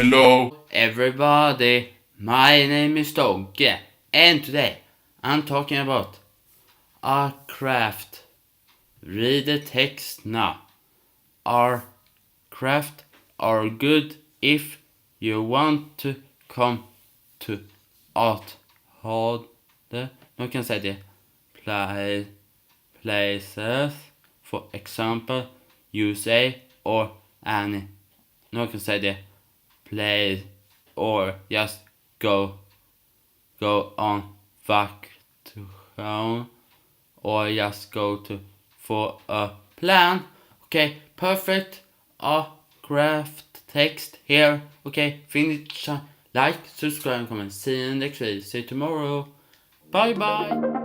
Hello everybody, my name is Doge, and today I'm talking about our craft. Read the text now. Our craft are good if you want to come to art hard. Nu kan jag säga det. Places, for example, USA or any. Nu kan jag säga det. Play or just go on vacation or just go to for a plan. Okay, perfect. Craft text here. Okay, finish. Like, subscribe, comment. See you next video. See you tomorrow. Bye bye.